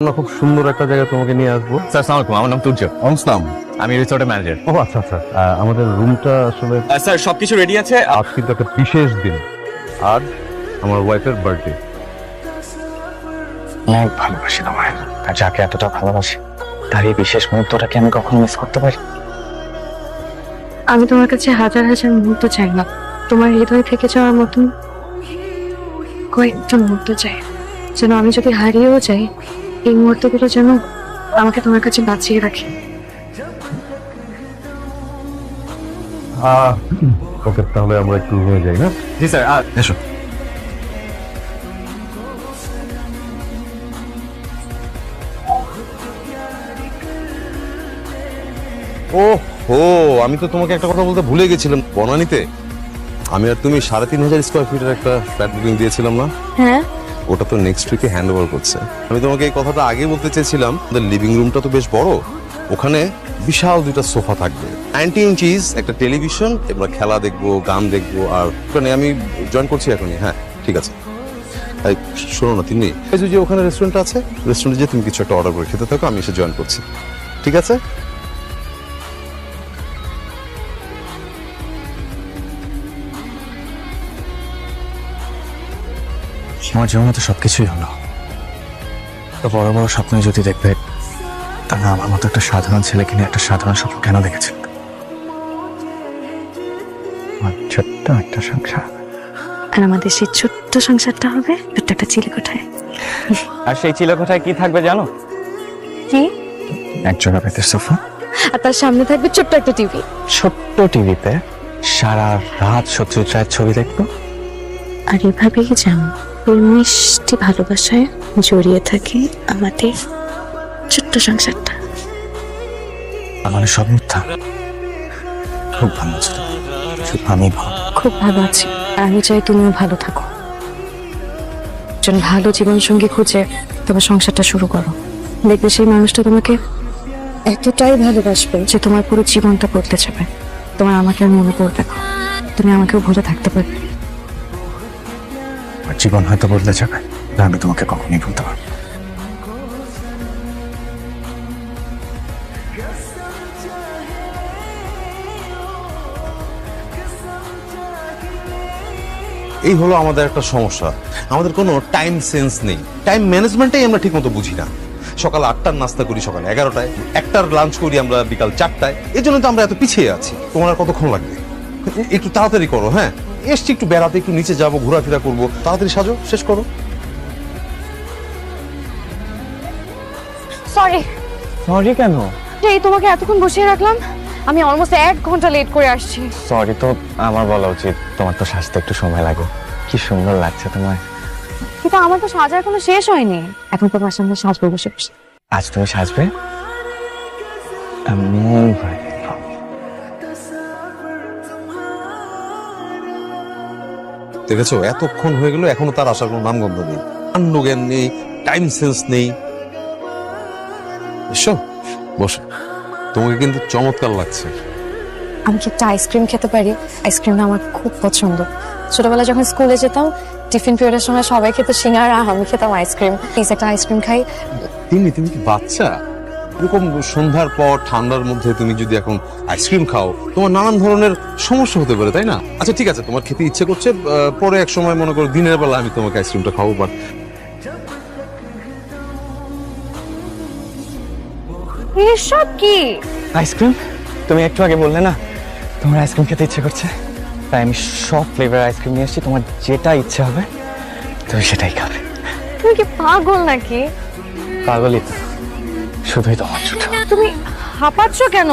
আমরা খুব সুন্দর একটা জায়গায় তোমাকে নিয়ে আসবো। স্যার আসসালামু আলাইকুম, আমার নাম তুর্য। আসসালাম। আমি রিসোর্টের ম্যানেজার। ও আচ্ছা আচ্ছা, আমাদের রুমটা আসলে স্যার সবকিছু রেডি আছে। আজ কিন্তু একটা বিশেষ দিন। আজ আমার ওয়াইফের বার্থডে। অনেক ভালোবাসি তোমায়, আর যাকে এতটা ভালোবাসি তার এই বিশেষ মুহূর্তটাকে আমি কখনো মিস করতে পারি? আমি তোমার কাছে হাজার হাজার মুহূর্ত চাই না, তোমার হৃদয় থেকে যাওয়ার মতন কয়েকটা মুহূর্ত চাই, যেন আমি যদি হারিয়েও যাই এই মুহূর্তগুলো যেন আমাকে তোমার কাছে বাঁচিয়ে রাখে। ওকে, তাহলে আমরা একটু রুমে যাই না? জি স্যার, এসো। ও হো, আমি তো তোমাকে একটা কথা বলতে ভুলে গেছিলাম। বনানীতে আমি আর তুমি ৩,৫০০ স্কোয়ার ফিটের একটা ফ্ল্যাট বুকিং দিয়েছিলাম না? হ্যাঁ, ওটা তো নেক্সট উইকে হ্যান্ড ওভার করছে। আমি তোমাকে এই কথাটা আগে বলতে চেয়েছিলাম। আমাদের লিভিং রুমটা তো বেশ বড়, ওখানে বিশাল দুইটা সোফা থাকবে, 90 ইঞ্চিস একটা টেলিভিশন, এবার খেলা দেখবো, গান দেখবো। আর ওখানে আমি জয়েন করছি এখনই। হ্যাঁ ঠিক আছে। এই শোনো না, তিনি এই যে ওখানে রেস্টুরেন্ট আছে, রেস্টুরেন্টে যে তুমি কিছু একটা অর্ডার করে খেতে থাকো, আমি এসে জয়েন করছি। ঠিক আছে? আমার জীবনে তো সবকিছুই হলো, তো বড় বড় স্বপ্ন যদি দেখবে, তাহলে আমার মতো একটা সাধারণ ছেলেকে নিয়ে একটা সাধারণ স্বপ্ন কেন দেখেছিল? আমার ছোট্ট একটা সংসার, আর আমাদের সেই ছোট্ট সংসারটা হবে ছোট্ট একটা চিলেকোঠায়। আর সেই চিলেকোঠায় কি থাকবে জানো? কি? এক জোড়া বেতের সোফা, আর তার সামনে থাকবে ছোট্ট একটা টিভি। ছোট্ট টিভিতে সারা রাত সত্যজিৎ রায়ের ছবি দেখবো। আর এভাবেই যেন ওই মিষ্টি ভালোবাসায় জড়িয়ে থাকে আমাদের ছোট্ট সংসারটা। আমার সব মিথ্যা, খুব ভালো ছিল, শুধু আমি ভালো। খুব ভালো আছি, আর আমি চাই তুমিও ভালো থাকো। একজন ভালো জীবনসঙ্গী খুঁজে তোমার সংসারটা শুরু করো। দেখবে সেই মানুষটা তোমাকে এতটাই ভালোবাসবে যে তোমার পুরো জীবনটা বদলে যাবে। তোমার আমাকে আর মনে পড়বে না, তুমি আমাকেও ভুলে থাকতে পারবে। আমার জীবন হয়তো বদলে যাবে, না আমি তোমাকে কখনোই ভুলতে পারবো না। এই হলো আমাদের একটা সমস্যা, আমাদের কোনো টাইম সেন্স নেই। টাইম ম্যানেজমেন্টটাই আমরা ঠিক মতো বুঝি না। সকাল ৮টার নাস্তা করি সকাল ১১টায়, ১টার লাঞ্চ করি আমরা বিকাল ৪টায়। এই জন্য তো আমরা এত পিছিয়ে আছি। তোমার আর কতক্ষণ লাগবে? একটু তাড়াতাড়ি করো। হ্যাঁ এসছি একটু বেড়াতে, একটু নিচে যাবো, ঘোরাফেরা করবো, তাড়াতাড়ি সাজো, শেষ করো। সরি, সরি কেন? এই তোমাকে এতক্ষণ বসিয়ে রাখলাম, আমি অলমোস্ট ১ ঘন্টা লেট করে আসছি। সরি তো আমার বলা উচিত, তোমার তো সাজতে একটু সময় লাগে। কি সুন্দর লাগছে তোমায়। কিন্তু আমার তো সাজা এখনো শেষ হয়নি, এখন তোমার সামনে সাজবো বসে বসে। আজ তুমি সাজবে এমন ভাবে। দেখেছো, এতক্ষণ হয়ে গেল, এখনো তার আসার কোনো নামগন্ধ নেই, জ্ঞান নেই, টাইম সেন্স নেই। এসো বসো, তোমাকে কিন্তু চমৎকার লাগছে। আমি কি একটা আইসক্রিম খেতে পারি? আইসক্রিমটা আমার খুব পছন্দ। ছোটবেলায় যখন স্কুলে যেতাম, টিফিন পিরিয়ডের সময় সবাই খেত সিঙ্গারা, আমি খেতাম আইসক্রিম। প্লিজ একটা আইসক্রিম খাই। তুমি কি বাচ্চা? এরকম সন্ধ্যার পর ঠান্ডার মধ্যে তুমি যদি এখন আইসক্রিম খাও, তোমার নানান ধরনের সমস্যা হতে পারে, তাই না? আচ্ছা ঠিক আছে, তোমার খেতে ইচ্ছে করছে, পরে এক সময় মনে করো দিনের বেলা আমি তোমাকে আইসক্রিমটা খাবো। বাট এসব কি? আইসক্রিম? তুমি একটু আগে বললে না তোমার আইসক্রিম খেতে ইচ্ছে করছে, তাই আমি সব ফ্লেভার আইসক্রিম নিয়ে এসেছি। তোমার যেটা ইচ্ছে হবে তুমি সেটাই খাবে। তুমি কি পাগল নাকি? পাগলই তো, শুধুই তোমার ছুটা। তুমি হাঁপাচ্ছ কেন?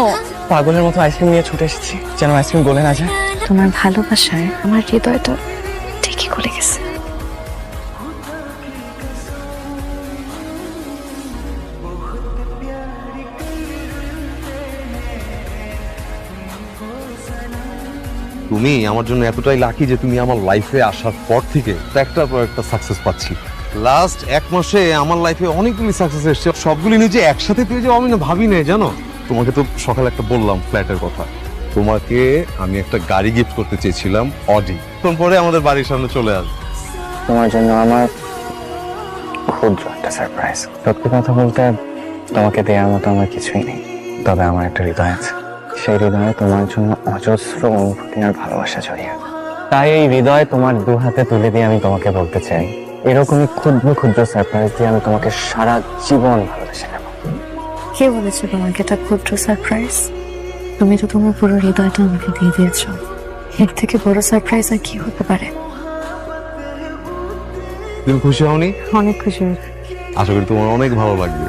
পাগলের মতো আইসক্রিম নিয়ে ছুটে এসেছি, যেন আইসক্রিম গলে না যায়। তোমার ভালোবাসায় আমার হৃদয়টা ঠিকই গলে গেছে। তুমি আমার জন্য এতটাই লাকি যে তুমি আমার লাইফে আসার পর থেকে একটার পর একটা সাকসেস পাচ্ছি। লাস্ট ১ মাসে আমার লাইফে অনেকগুলি সাকসেস এসছে, সবগুলি নিজে একসাথে পেয়ে যাও আমি না ভাবি নাই, জানো? তোমাকে তো সকালে একটা বললাম ফ্ল্যাটের কথা, তোমাকে আমি একটা গাড়ি গিফট করতে চেয়েছিলাম, অডি। তখন পরে আমাদের বাড়ির সামনে চলে আসবে। তোমার জন্য আমার ক্ষুদ্র একটা সারপ্রাইজ। সত্যি কথা বলতে তোমাকে দেওয়ার মতো আমার কিছুই নেই, তবে আমার একটা হৃদয় আছে। সেই হৃদয়ে তোমার জন্য অজস্র অনুভূতি আর ভালোবাসা জড়িয়ে। তাই এই হৃদয় তোমার দু হাতে তুলে দিয়ে আমি তোমাকে বলতে চাই, এরকমই ক্ষুদ্র ক্ষুদ্র সারপ্রাইজ দিয়ে আমি তোমাকে সারা জীবন ভালোবেসে নেব। কে বলেছে তোমাকে এটা ক্ষুদ্র সারপ্রাইজ? তুমি তো তোমার পুরো হৃদয়টা আমাকে দিয়ে দিয়েছো। এর থেকে বড় সারপ্রাইজ আর কি হতে পারে? তুমি খুশি হওনি? অনেক খুশি হয়েছি। আশা করি তোমার অনেক ভালো লাগবে।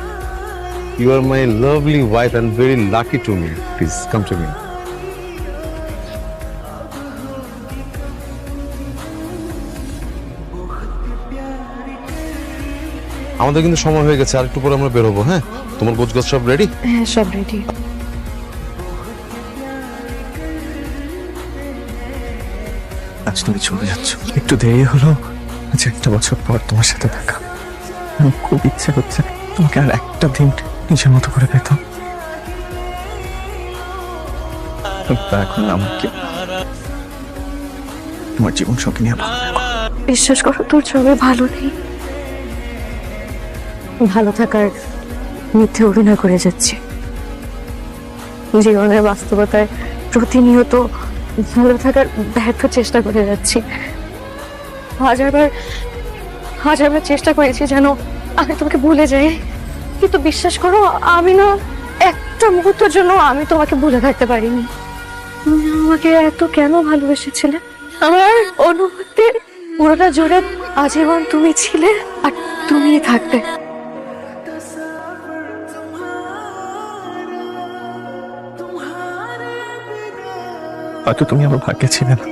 You are my lovely wife and very lucky to me. Please come to me. আমাদের কিন্তু সময় হয়ে গেছে, আর একটু পরে আমরা বেরোবো। হ্যাঁ, তোমার গোছগাছ সব রেডি? হ্যাঁ, সব রেডি। আজ তুমি চলে যাচ্ছ, একটু দেরি হলো। আজ একটা বছর পর তোমার সাথে দেখা। আমার খুব ইচ্ছে হচ্ছে তোমাকে আর একটা দিন নিজের মতো করে পেতাম। তা এখন আমাকে তোমার জীবন সঙ্গে নিয়ে ভালো থেকো। বিশ্বাস করো, তোর ছবি ভালো নেই। ভালো থাকার মিথ্যে অভিনয় করে যাচ্ছি। জীবনের বাস্তবতায় প্রতিনিয়ত ভালো থাকার ব্যর্থ চেষ্টা করে যাচ্ছি। হাজারবার চেষ্টা করেছি যেন আমি তোমাকে ভুলে যাই, কিন্তু বিশ্বাস করো, আমি না একটা মুহূর্তের জন্য আমি তোমাকে ভুলে থাকতে পারিনি। তুমি আমাকে এত কেন ভালোবেসেছিলে? আমার অনুভূতির পুরোটা জুড়ে আজীবন তুমি ছিলে আর তুমিই থাকবে। হয়তো তুমি আমার ভাগ্যে ছিলে না,